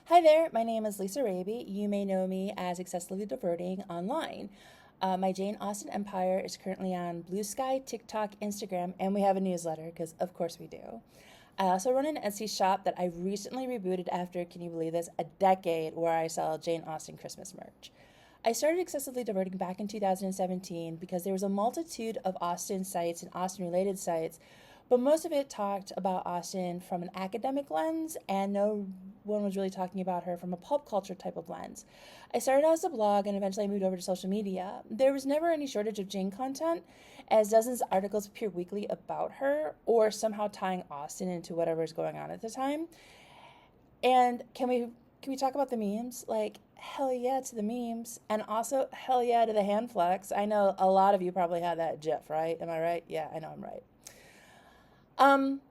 Hi there, my name is Lisa Raby. You may know me as Excessively Diverting online. My Jane Austen empire is currently on Blue Sky, TikTok, Instagram, and we have a newsletter, because of course we do. I also run an Etsy shop that I recently rebooted after, can you believe this, a decade where I sell Jane Austen Christmas merch. I started Excessively Diverting back in 2017 because there was a multitude of Austen sites and Austen related sites, but most of it talked about Austen from an academic lens, and no one was really talking about her from a pulp culture type of lens. I started out as a blog and eventually moved over to social media. There was never any shortage of Jane content, as dozens of articles appear weekly about her or somehow tying Austen into whatever is going on at the time. And can we talk about the memes? Like, hell yeah to the memes, and also hell yeah to the hand flex. I know a lot of you probably had that GIF, right? Am I right? Yeah, I know I'm right. Um,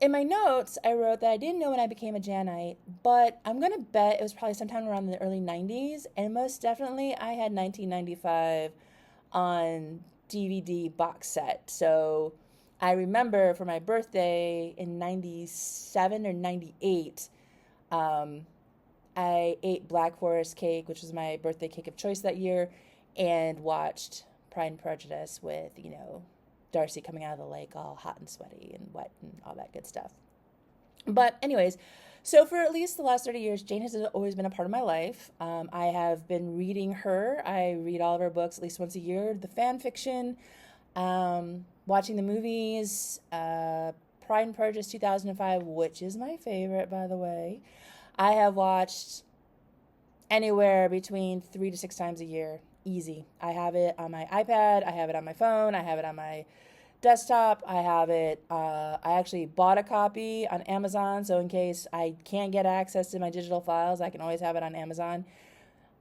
in my notes, I wrote that I didn't know when I became a Janite, but I'm gonna bet it was probably sometime around the early 90s, and most definitely I had 1995 on DVD box set. So I remember for my birthday in 97 or 98, um, I ate Black Forest cake, which was my birthday cake of choice that year, and watched Pride and Prejudice with, Darcy coming out of the lake all hot and sweaty and wet and all that good stuff. But, anyways, so for at least the last 30 years, Jane has always been a part of my life. I have been reading her. I read all of her books at least once a year. The fan fiction, watching the movies, Pride and Prejudice 2005, which is my favorite, by the way. I have watched anywhere between 3 to 6 times a year. Easy. I have it on my iPad. I have it on my phone. I have it on my desktop. I have it. I actually bought a copy on Amazon, so in case I can't get access to my digital files, I can always have it on Amazon.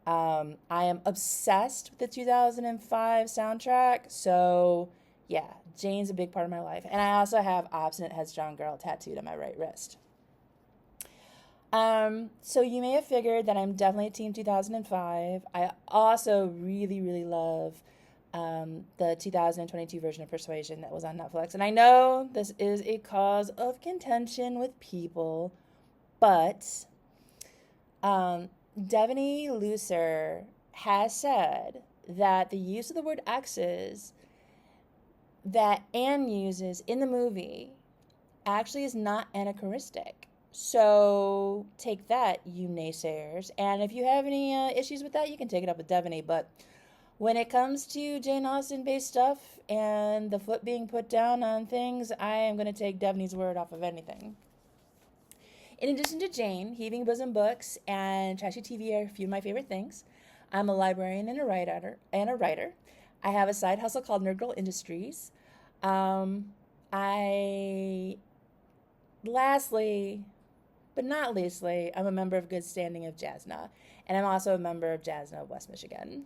I am obsessed with the 2005 soundtrack, so yeah, Jane's a big part of my life. And I also have Obstinate Headstrong Girl tattooed on my right wrist. So you may have figured that I'm definitely Team 2005. I also really, really love the 2022 version of Persuasion that was on Netflix. And I know this is a cause of contention with people, but Devaney Lucer has said that the use of the word exes that Anne uses in the movie actually is not anachronistic. So take that, you naysayers. And if you have any issues with that, you can take it up with Devaney. But when it comes to Jane Austen-based stuff and the foot being put down on things, I am going to take Devaney's word off of anything. In addition to Jane, Heaving Bosom Books and Trashy TV are a few of my favorite things. I'm a librarian and a writer. I have a side hustle called Nerd Girl Industries. Lastly, but not leastly, I'm a member of good standing of JASNA, and I'm also a member of JASNA of West Michigan.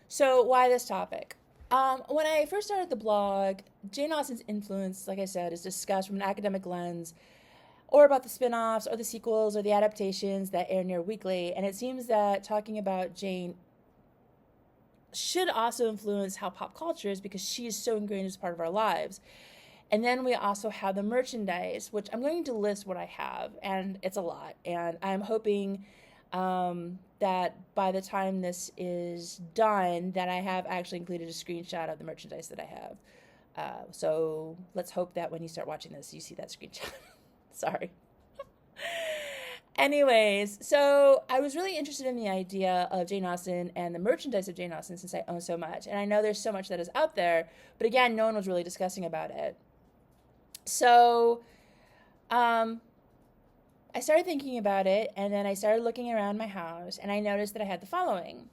So why this topic? When I first started the blog, Jane Austen's influence, like I said, is discussed from an academic lens, or about the spin-offs, or the sequels, or the adaptations that air near weekly, and it seems that talking about Jane should also influence how pop culture is, because she is so ingrained as part of our lives. And then we also have the merchandise, which I'm going to list what I have, and it's a lot. And I'm hoping that by the time this is done, that I have actually included a screenshot of the merchandise that I have. So let's hope that when you start watching this, you see that screenshot. Sorry. Anyways, so I was really interested in the idea of Jane Austen and the merchandise of Jane Austen since I own so much. And I know there's so much that is out there, but again, no one was really discussing about it. So I started thinking about it, and then I started looking around my house, and I noticed that I had the following.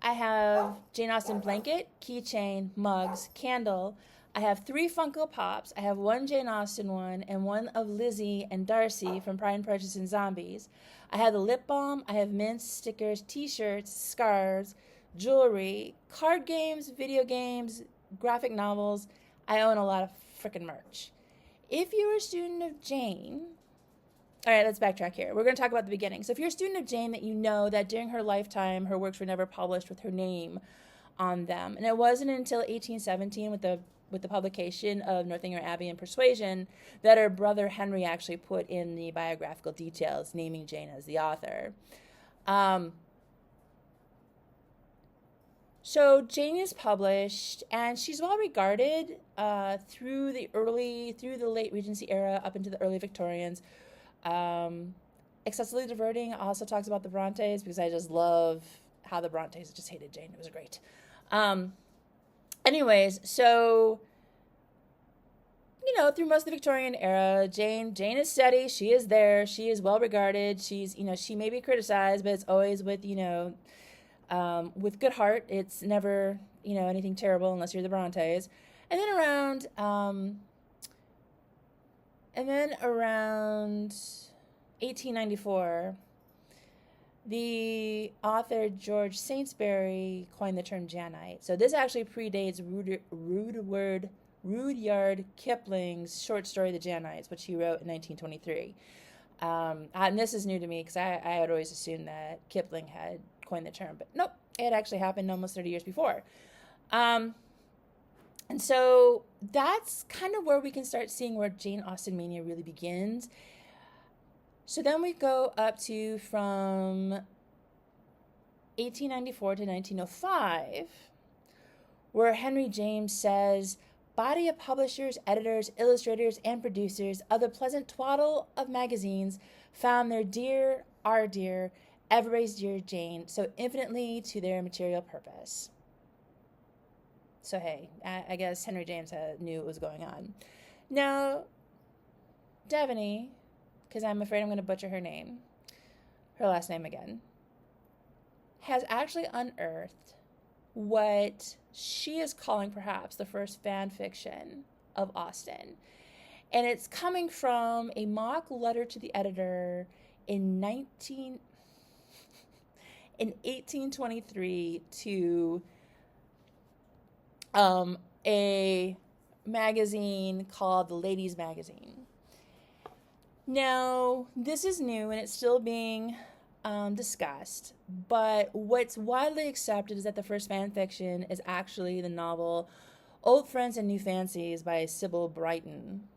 I have Jane Austen blanket, keychain, mugs, candle. I have 3 Funko Pops. I have 1 Jane Austen one and 1 of Lizzie and Darcy from Pride and Prejudice and Zombies. I have the lip balm. I have mints, stickers, t-shirts, scarves, jewelry, card games, video games, graphic novels. I own a lot of freaking merch. If you're a student of Jane, all right, let's backtrack here. We're going to talk about the beginning. So if you're a student of Jane, that you know that during her lifetime, her works were never published with her name on them. And it wasn't until 1817 with the with the publication of Northanger Abbey and Persuasion that her brother Henry actually put in the biographical details, naming Jane as the author. So Jane is published, and she's well regarded through the late Regency era up into the early Victorians. Excessively Diverting also talks about the Brontes, because I just love how the Brontes just hated Jane. It was great. Anyways, so, through most of the Victorian era, Jane is steady. She is there. She is well regarded. She's, she may be criticized, but it's always with good heart. It's never, anything terrible unless you're the Brontes. And then around 1894, the author George Saintsbury coined the term Janite. So this actually predates Rudyard Kipling's short story, The Janeites, which he wrote in 1923. And this is new to me, because I had always assumed that Kipling had coined the term, but nope, it actually happened almost 30 years before. And so that's kind of where we can start seeing where Jane Austen mania really begins. So then we go up to from 1894 to 1905, where Henry James says, "Body of publishers, editors, illustrators, and producers of the pleasant twaddle of magazines found their dear, our dear, everybody's dear Jane so infinitely to their material purpose." So hey, I guess Henry James knew what was going on. Now, Devaney, because I'm afraid I'm going to butcher her last name again, has actually unearthed what she is calling perhaps the first fan fiction of Austen. And it's coming from a mock letter to the editor in 1823 to a magazine called the Ladies' Magazine. Now, this is new and it's still being discussed, but what's widely accepted is that the first fan fiction is actually the novel Old Friends and New Fancies by Sybil Brinton,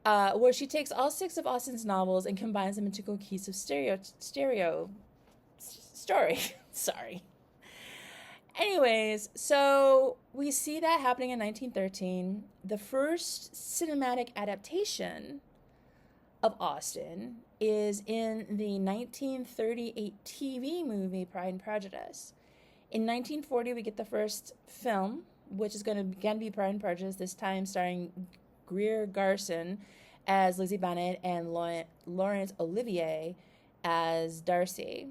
where she takes all 6 of Austen's novels and combines them into a cohesive stereo story. Sorry. Anyways, so we see that happening in 1913. The first cinematic adaptation of Austen is in the 1938 TV movie Pride and Prejudice. In 1940, we get the first film, which is going to again be Pride and Prejudice, this time starring Greer Garson as Lizzie Bennet and Laurence Olivier as Darcy.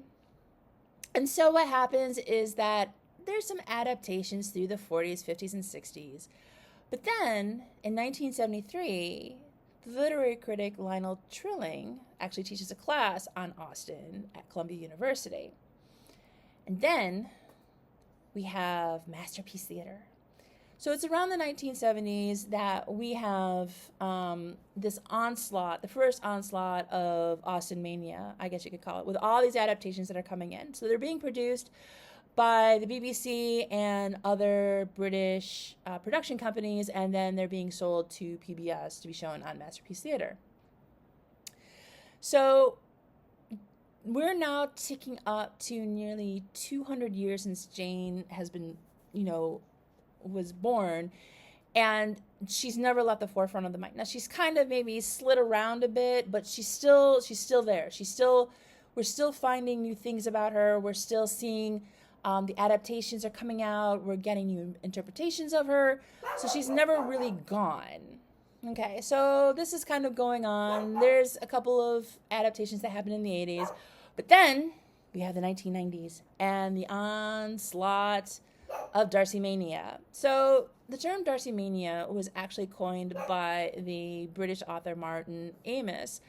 And so what happens is that there's some adaptations through the 40s, 50s, and 60s. But then, in 1973, the literary critic Lionel Trilling actually teaches a class on Austen at Columbia University. And then we have Masterpiece Theater. So it's around the 1970s that we have this onslaught, the first onslaught of Austenmania, I guess you could call it, with all these adaptations that are coming in. So they're being produced by the BBC and other British production companies, and then they're being sold to PBS to be shown on Masterpiece Theater. So we're now ticking up to nearly 200 years since Jane has been, was born, and she's never left the forefront of the mind. Now she's kind of maybe slid around a bit, but she's still there. We're still finding new things about her. We're still seeing the adaptations are coming out. We're getting new interpretations of her. So she's never really gone. Okay, so this is kind of going on. There's a couple of adaptations that happened in the 80s. But then we have the 1990s and the onslaught of Darcy Mania. So the term Darcy Mania was actually coined by the British author Martin Amis,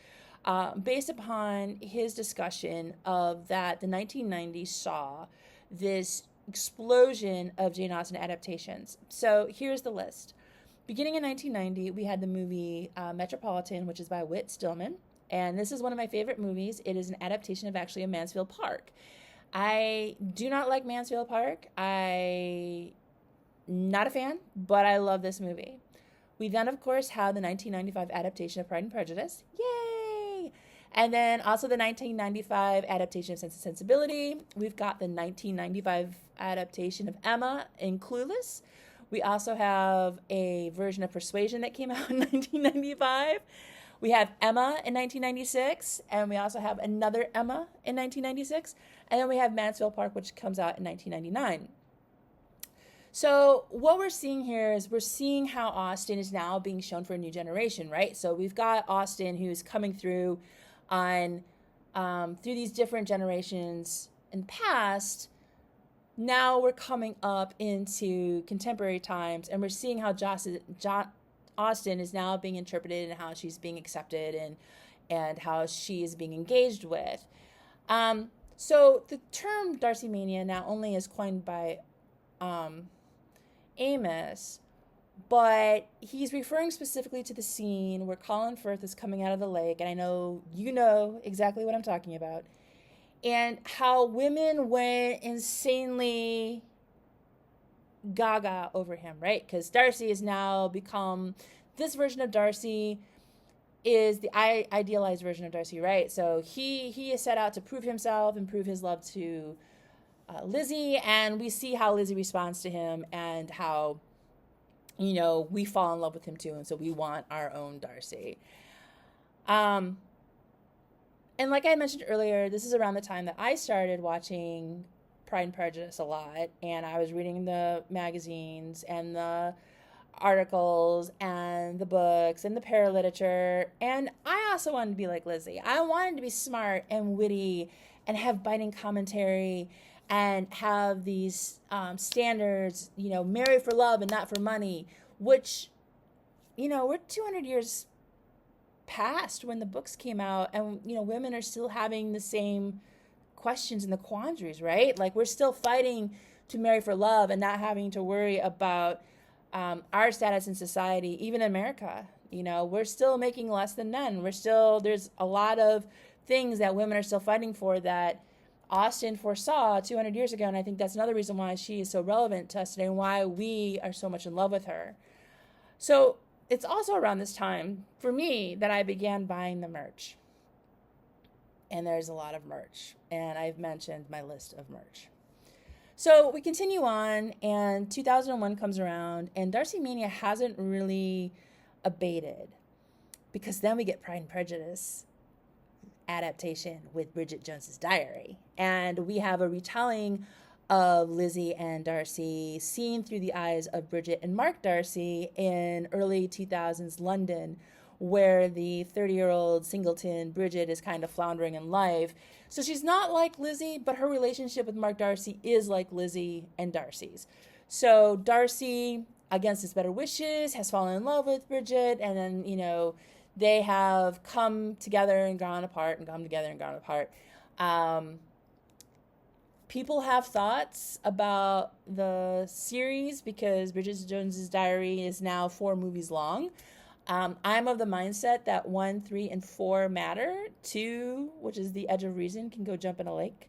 based upon his discussion of that the 1990s saw this explosion of Jane Austen adaptations. So here's the list. Beginning in 1990, we had the movie Metropolitan, which is by Whit Stillman. And this is one of my favorite movies. It is an adaptation of actually a Mansfield Park. I do not like Mansfield Park. I Not a fan, but I love this movie. We then, of course, have the 1995 adaptation of Pride and Prejudice. Yay! And then also the 1995 adaptation of Sense and Sensibility. We've got the 1995 adaptation of Emma in Clueless. We also have a version of Persuasion that came out in 1995. We have Emma in 1996, and we also have another Emma in 1996. And then we have Mansfield Park, which comes out in 1999. So what we're seeing here is we're seeing how Austen is now being shown for a new generation, right? So we've got Austen who's coming through on through these different generations in the past. Now we're coming up into contemporary times, and we're seeing how Austen is now being interpreted and how she's being accepted and how she is being engaged with. So the term Darcymania not only is coined by Amos, but he's referring specifically to the scene where Colin Firth is coming out of the lake, and I know you know exactly what I'm talking about, and how women went insanely gaga over him, right? Because Darcy has now become, this version of Darcy is the idealized version of Darcy, right? So he is set out to prove himself and prove his love to Lizzie, and we see how Lizzie responds to him and how, you know, we fall in love with him too, and so we want our own Darcy. And like I mentioned earlier, this is around the time that I started watching Pride and Prejudice a lot, and I was reading the magazines and the articles and the books and the paraliterature, and I also wanted to be like Lizzie. I wanted to be smart and witty and have biting commentary and have these standards, you know, marry for love and not for money, which, you know, we're 200 years past when the books came out, and, you know, women are still having the same questions and the quandaries, right? Like, we're still fighting to marry for love and not having to worry about our status in society, even in America. You know, we're still making less than men. There's a lot of things that women are still fighting for that Austen foresaw 200 years ago, and I think that's another reason why she is so relevant to us today and why we are so much in love with her. So it's also around this time, for me, that I began buying the merch. And there's a lot of merch, and I've mentioned my list of merch. So we continue on, and 2001 comes around, and Darcymania hasn't really abated, because then we get Pride and Prejudice adaptation with Bridget Jones's Diary, and we have a retelling of Lizzie and Darcy seen through the eyes of Bridget and Mark Darcy in early 2000s London, where the 30-year-old singleton Bridget is kind of floundering in life. So she's not like Lizzie, but her relationship with Mark Darcy is like Lizzie and Darcy's. So Darcy, against his better wishes, has fallen in love with Bridget, and then, you know, they have come together and gone apart and come together and gone apart. People have thoughts about the series because Bridget Jones's Diary is now 4 movies long. I'm of the mindset that 1, 3, and 4 matter. 2, which is The Edge of Reason, can go jump in a lake.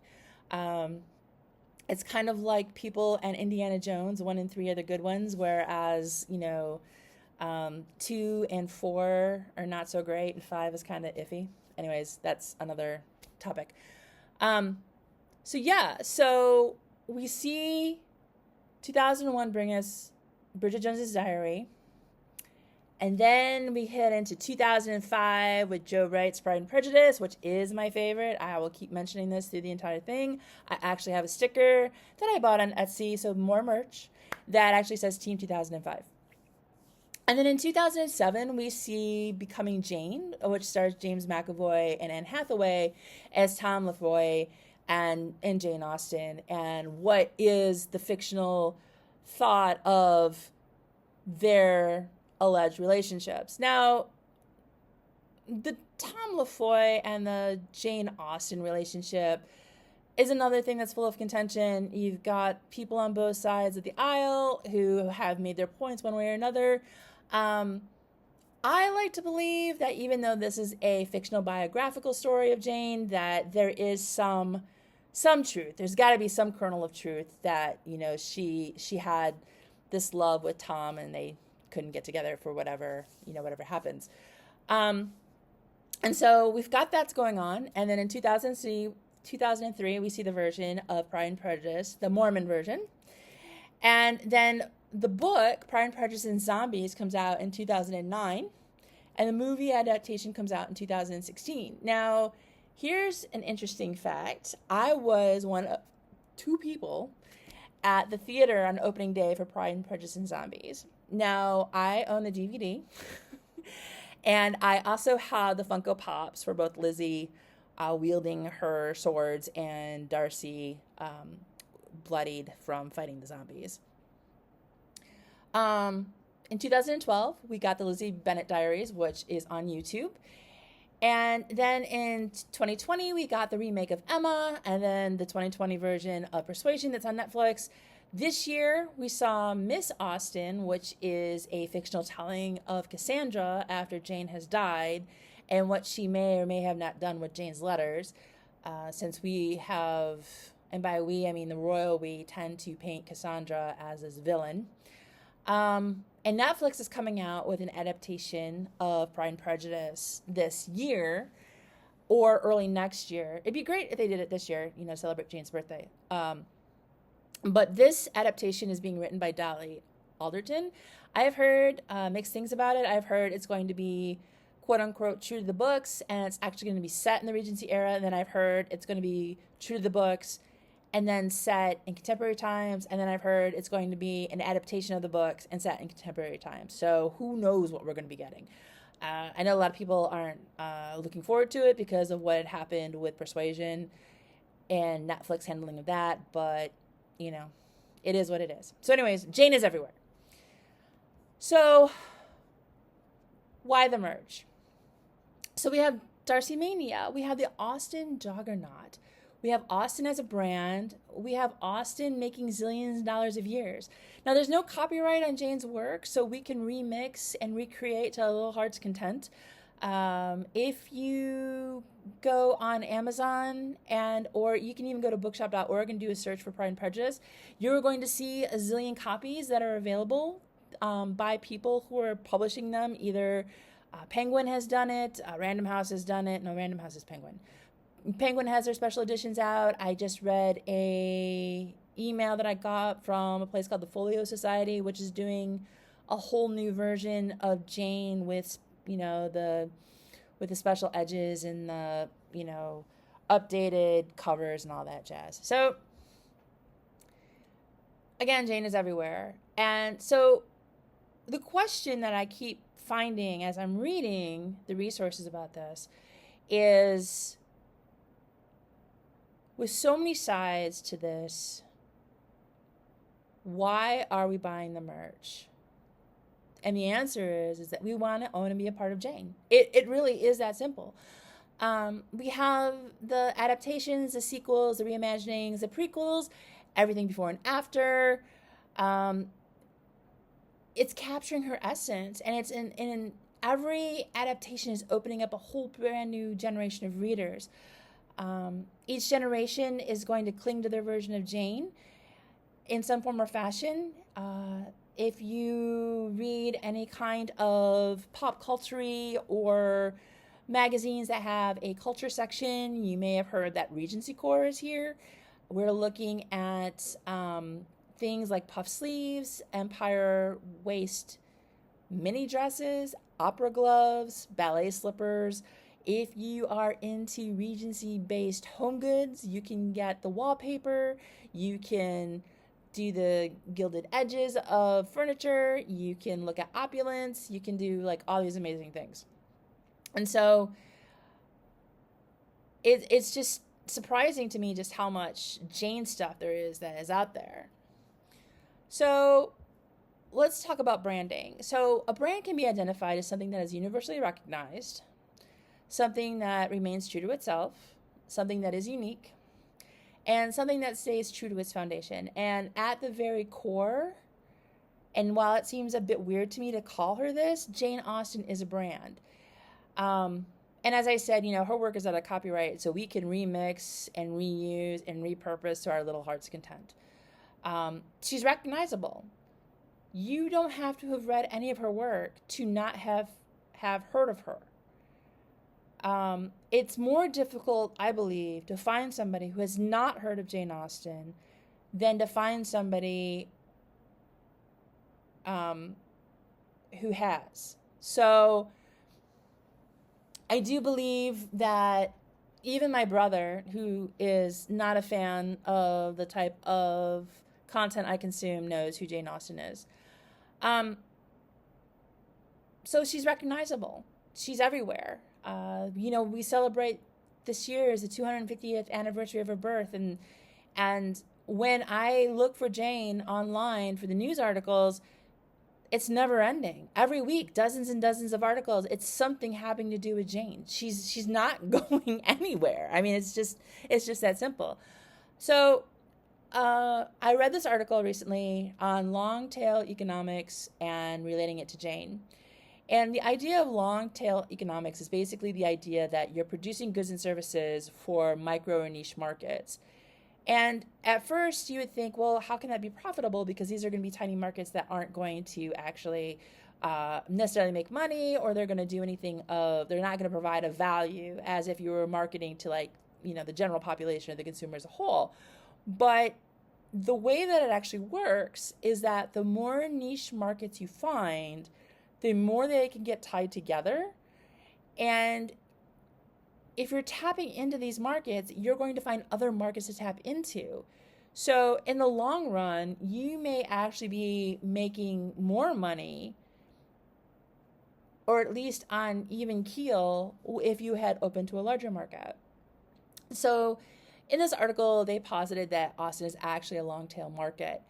It's kind of like People and Indiana Jones. 1 and 3 are the good ones, whereas, you know, 2 and 4 are not so great, and 5 is kind of iffy. Anyways, that's another topic. So we see 2001 bring us Bridget Jones's Diary. And then we head into 2005 with Joe Wright's Pride and Prejudice, which is my favorite. I will keep mentioning this through the entire thing. I actually have a sticker that I bought on Etsy, so more merch, that actually says Team 2005. And then in 2007, we see Becoming Jane, which stars James McAvoy and Anne Hathaway as Tom Lefroy and Jane Austen, and what is the fictional thought of their alleged relationships. Now, the Tom Lefroy and the Jane Austen relationship is another thing that's full of contention. You've got people on both sides of the aisle who have made their points one way or another. I like to believe that even though this is a fictional biographical story of Jane, that there is some truth. There's got to be some kernel of truth that, you know, she had this love with Tom, and they couldn't get together for whatever, whatever happens. And so we've got that's going on. And then in 2003, we see the version of Pride and Prejudice, the Mormon version. And then the book, Pride and Prejudice and Zombies, comes out in 2009. And the movie adaptation comes out in 2016. Now, here's an interesting fact. I was one of 2 people at the theater on opening day for Pride and Prejudice and Zombies. Now, I own the DVD, and I also have the Funko Pops for both Lizzie wielding her swords and Darcy bloodied from fighting the zombies. In 2012, we got the Lizzie Bennet Diaries, which is on YouTube. And then in 2020, we got the remake of Emma, and then the 2020 version of Persuasion that's on Netflix. This year, we saw Miss Austen, which is a fictional telling of Cassandra after Jane has died, and what she may or may have not done with Jane's letters. Since we have, and by we, I mean the royal we, tend to paint Cassandra as this villain. And Netflix is coming out with an adaptation of Pride and Prejudice this year or early next year. It'd be great if they did it this year, celebrate Jane's birthday. But this adaptation is being written by Dolly Alderton. I have heard mixed things about it. I've heard it's going to be quote unquote true to the books, and it's actually going to be set in the Regency era. And then I've heard it's going to be true to the books and then set in contemporary times. And then I've heard it's going to be an adaptation of the books and set in contemporary times. So who knows what we're going to be getting. I know a lot of people aren't looking forward to it because of what had happened with Persuasion and Netflix handling of that. But, it is what it is. So anyways, Jane is everywhere. So why the merge? So we have Darcymania. We have the Austen juggernaut. We have Austen as a brand. We have Austen making zillions of dollars of years. Now, there's no copyright on Jane's work, so we can remix and recreate to our little heart's content. If you go on Amazon or you can even go to bookshop.org and do a search for Pride and Prejudice, you're going to see a zillion copies that are available by people who are publishing them. Either Penguin has done it, Random House has done it. No, Random House is Penguin. Penguin has their special editions out. I just read a email that I got from a place called the Folio Society, which is doing a whole new version of Jane with, the special edges and the, updated covers and all that jazz. So again, Jane is everywhere. And so the question that I keep finding as I'm reading the resources about this is, with so many sides to this, why are we buying the merch? And the answer is that we want to own and be a part of Jane. It really is that simple. We have the adaptations, the sequels, the reimaginings, the prequels, everything before and after. It's capturing her essence, and it's in every adaptation is opening up a whole brand new generation of readers. Each generation is going to cling to their version of Jane in some form or fashion. If you read any kind of pop culture or magazines that have a culture section, you may have heard that Regency Corps is here. We're looking at things like puff sleeves, empire waist mini dresses, opera gloves, ballet slippers. If you are into Regency-based home goods, you can get the wallpaper, you can do the gilded edges of furniture, you can look at opulence, you can do like all these amazing things. And so it's just surprising to me just how much Jane stuff there is that is out there. So let's talk about branding. So a brand can be identified as something that is universally recognized, something that remains true to itself, something that is unique, and something that stays true to its foundation. And at the very core, and while it seems a bit weird to me to call her this, Jane Austen is a brand. And as I said, her work is out of copyright, so we can remix and reuse and repurpose to our little heart's content. She's recognizable. You don't have to have read any of her work to not have heard of her. It's more difficult, I believe, to find somebody who has not heard of Jane Austen than to find somebody who has. So I do believe that even my brother, who is not a fan of the type of content I consume, knows who Jane Austen is. So she's recognizable. She's everywhere. We celebrate this year is the 250th anniversary of her birth, and when I look for Jane online for the news articles, it's never ending. Every week, dozens and dozens of articles. It's something having to do with Jane. She's not going anywhere. I mean, it's just that simple. So I read this article recently on long tail economics and relating it to Jane. And the idea of long tail economics is basically the idea that you're producing goods and services for micro or niche markets. And at first you would think, well, how can that be profitable? Because these are going to be tiny markets that aren't going to actually necessarily make money, or they're going to do anything they're not going to provide a value as if you were marketing to the general population or the consumer as a whole. But the way that it actually works is that the more niche markets you find, the more they can get tied together. And if you're tapping into these markets, you're going to find other markets to tap into. So in the long run, you may actually be making more money, or at least on even keel, if you had opened to a larger market. So in this article, they posited that Austen is actually a long tail market.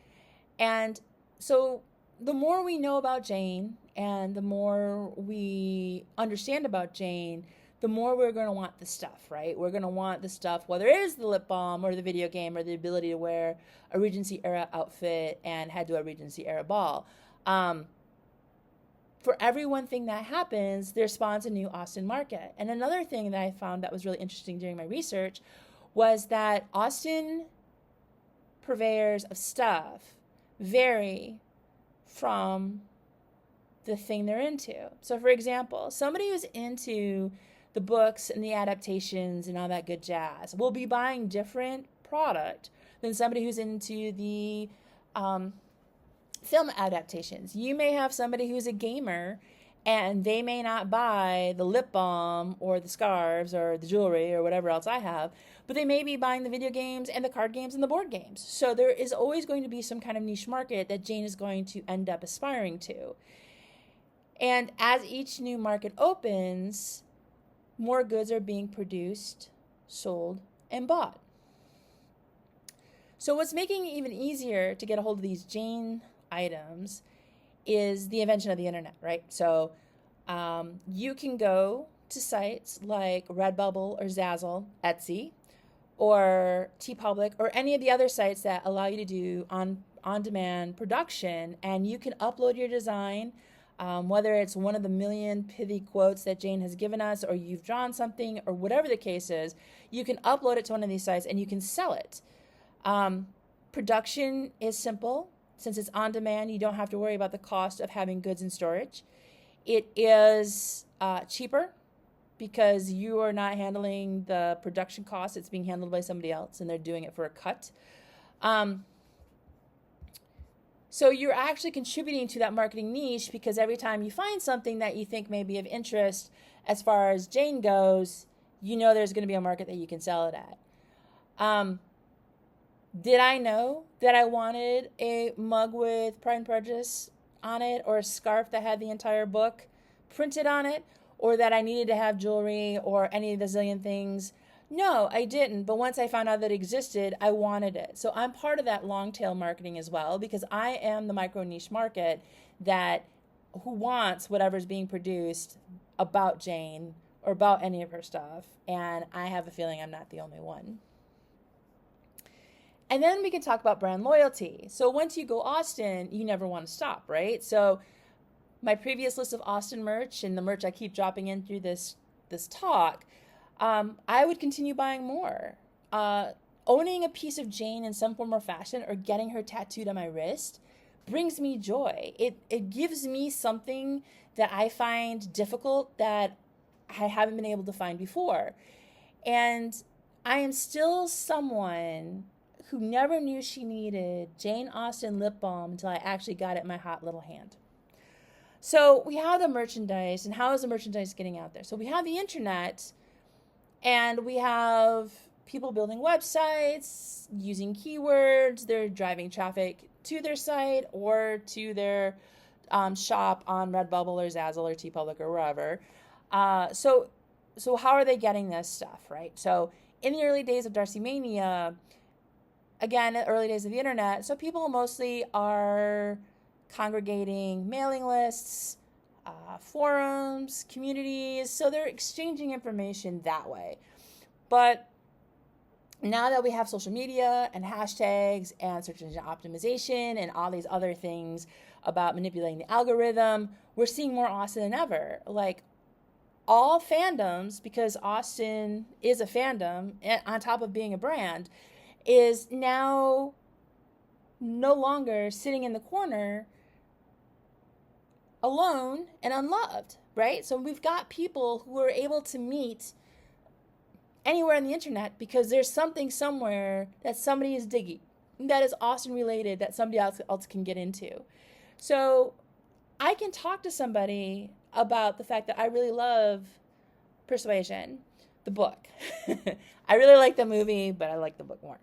And so the more we know about Jane and the more we understand about Jane, the more we're going to want the stuff, right? We're going to want the stuff, whether it is the lip balm or the video game or the ability to wear a Regency era outfit and head to a Regency era ball. For every one thing that happens, there spawns a new Austen market. And another thing that I found that was really interesting during my research was that Austen purveyors of stuff vary from the thing they're into. So for example, somebody who's into the books and the adaptations and all that good jazz will be buying different product than somebody who's into the film adaptations. You may have somebody who's a gamer and they may not buy the lip balm or the scarves or the jewelry or whatever else I have, but they may be buying the video games and the card games and the board games. So there is always going to be some kind of niche market that Jane is going to end up aspiring to. And as each new market opens, more goods are being produced, sold, and bought. So what's making it even easier to get a hold of these Jane items is the invention of the internet, right? So you can go to sites like Redbubble or Zazzle, Etsy, or TeePublic, or any of the other sites that allow you to do on-demand production, and you can upload your design, whether it's one of the million pithy quotes that Jane has given us, or you've drawn something, or whatever the case is, you can upload it to one of these sites and you can sell it. Production is simple. Since it's on demand, you don't have to worry about the cost of having goods in storage. It is cheaper because you are not handling the production costs. It's being handled by somebody else, and they're doing it for a cut. So you're actually contributing to that marketing niche, because every time you find something that you think may be of interest as far as Jane goes, you know there's going to be a market that you can sell it at. Did I know that I wanted a mug with Pride and Prejudice on it, or a scarf that had the entire book printed on it, or that I needed to have jewelry or any of the zillion things? No, I didn't. But once I found out that it existed, I wanted it. So I'm part of that long tail marketing as well, because I am the micro niche market who wants whatever's being produced about Jane or about any of her stuff. And I have a feeling I'm not the only one. And then we can talk about brand loyalty. So once you go Austen, you never want to stop, right? So my previous list of Austen merch and the merch I keep dropping in through this talk, I would continue buying more. Owning a piece of Jane in some form or fashion, or getting her tattooed on my wrist, brings me joy. It gives me something that I find difficult that I haven't been able to find before. And I am still someone who never knew she needed Jane Austen lip balm until I actually got it in my hot little hand. So we have the merchandise, and how is the merchandise getting out there? So we have the internet, and we have people building websites, using keywords. They're driving traffic to their site or to their shop on Redbubble or Zazzle or TeePublic or wherever. So how are they getting this stuff, right? So in the early days of Darcymania, again, early days of the internet, so people mostly are congregating mailing lists, forums, communities. So they're exchanging information that way. But now that we have social media and hashtags and search engine optimization and all these other things about manipulating the algorithm, we're seeing more Austen than ever. Like, all fandoms, because Austen is a fandom on top of being a brand, is now no longer sitting in the corner alone and unloved, right? So we've got people who are able to meet anywhere on the internet because there's something somewhere that somebody is digging that is Austen related that somebody else can get into. So I can talk to somebody about the fact that I really love Persuasion, the book. I really like the movie, but I like the book more.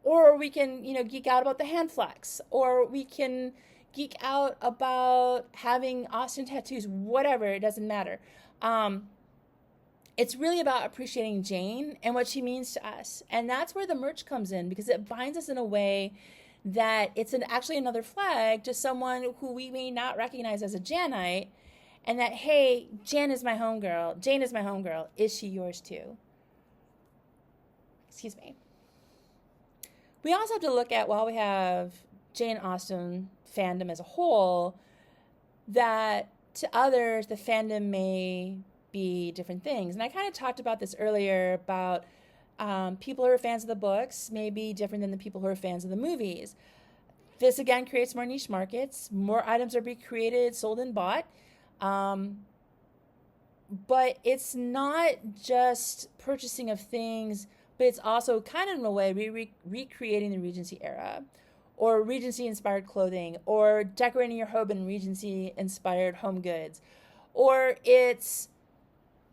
Or we can, geek out about the hand flex, or we can geek out about having Austen tattoos, whatever, it doesn't matter. It's really about appreciating Jane and what she means to us. And that's where the merch comes in, because it binds us in a way that it's actually another flag to someone who we may not recognize as a Janite, and that, hey, Jane is my homegirl. Jane is my homegirl. Is she yours too? Excuse me. We also have to look at, while we have Jane Austen fandom as a whole, that to others, the fandom may be different things. And I kind of talked about this earlier about people who are fans of the books may be different than the people who are fans of the movies. This, again, creates more niche markets. More items are being created, sold, and bought. But it's not just purchasing of things, but it's also kind of in a way recreating the Regency era, or Regency-inspired clothing, or decorating your home in Regency-inspired home goods, or it's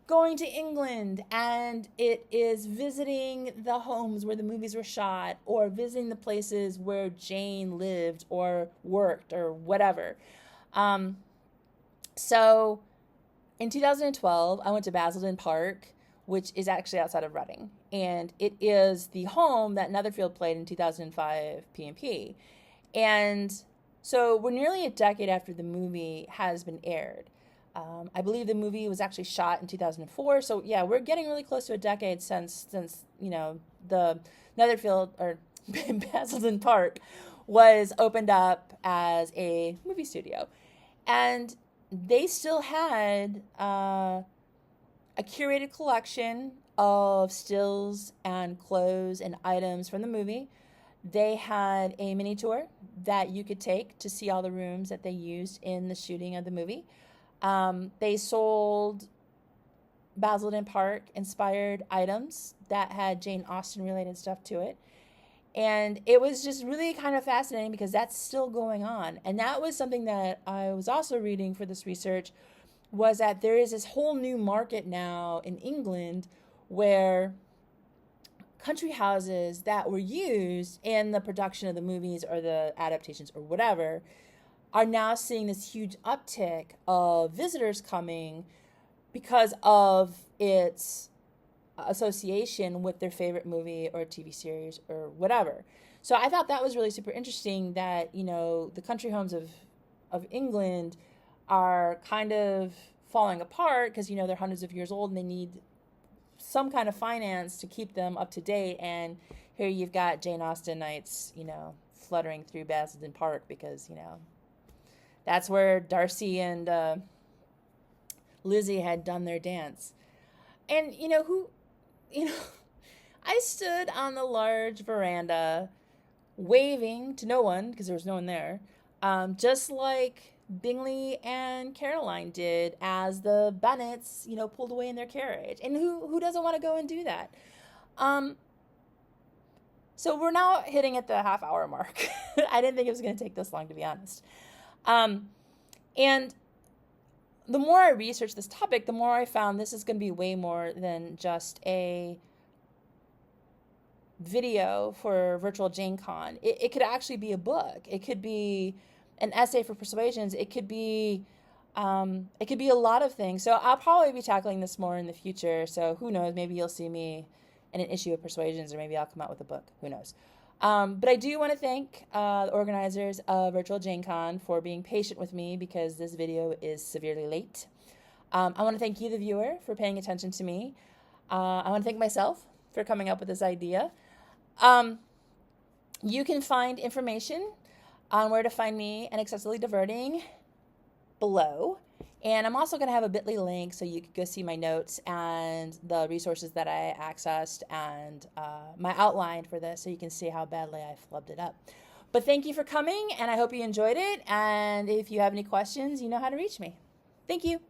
going to England and it is visiting the homes where the movies were shot, or visiting the places where Jane lived or worked or whatever. So in 2012, I went to Basildon Park, which is actually outside of Reading. And it is the home that Netherfield played in 2005 P&P. And so we're nearly a decade after the movie has been aired. I believe the movie was actually shot in 2004. So yeah, we're getting really close to a decade since the Netherfield, or Basildon Park, was opened up as a movie studio. And they still had a curated collection of stills and clothes and items from the movie. They had a mini tour that you could take to see all the rooms that they used in the shooting of the movie. They sold Basildon Park inspired items that had Jane Austen related stuff to it. And it was just really kind of fascinating because that's still going on. And that was something that I was also reading for this research, was that there is this whole new market now in England where country houses that were used in the production of the movies or the adaptations or whatever are now seeing this huge uptick of visitors coming because of its association with their favorite movie or TV series or whatever. So I thought that was really super interesting that, the country homes of England are kind of falling apart because, they're hundreds of years old and they need some kind of finance to keep them up to date. And here you've got Jane Austenites, fluttering through Basildon Park because, that's where Darcy and Lizzie had done their dance. And, I stood on the large veranda waving to no one because there was no one there, just like Bingley and Caroline did as the Bennets, pulled away in their carriage. And who doesn't want to go and do that? So we're now hitting at the half-hour mark. I didn't think it was going to take this long, to be honest. And the more I researched this topic, the more I found this is going to be way more than just a video for virtual JaneCon. It could actually be a book. It could be an essay for persuasions. It could be a lot of things. So I'll probably be tackling this more in the future. So who knows? Maybe you'll see me in an issue of Persuasions, or maybe I'll come out with a book. Who knows? But I do want to thank the organizers of Virtual JaneCon for being patient with me because this video is severely late. I want to thank you, the viewer, for paying attention to me. I want to thank myself for coming up with this idea. You can find information on where to find me and Excessively Diverting below. And I'm also going to have a bit.ly link so you can go see my notes and the resources that I accessed and my outline for this so you can see how badly I flubbed it up. But thank you for coming, and I hope you enjoyed it. And if you have any questions, you know how to reach me. Thank you.